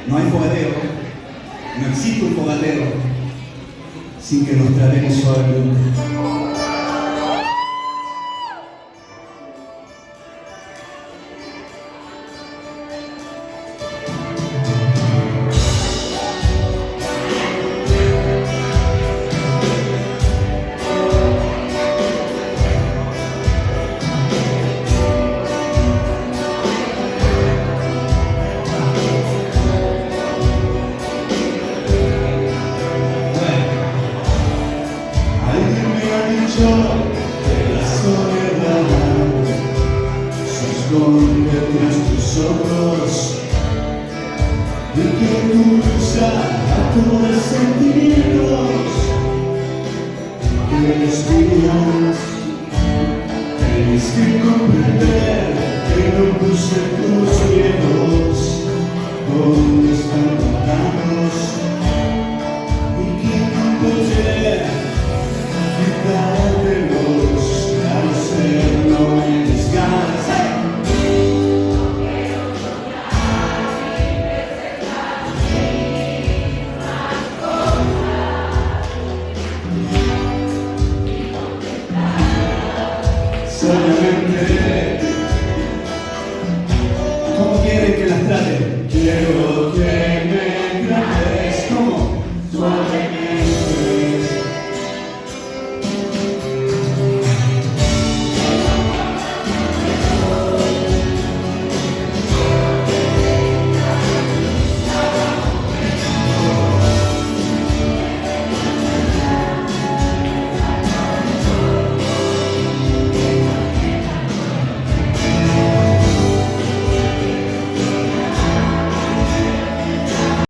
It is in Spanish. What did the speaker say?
No hay fogatero, no existe un fogatero sin que nos tratemos suavemente. De la soledad se esconde tras tus ojos y que tú cruzas a todos los sentimientos que respiras. Tienes que comprender que no puse tus miedos.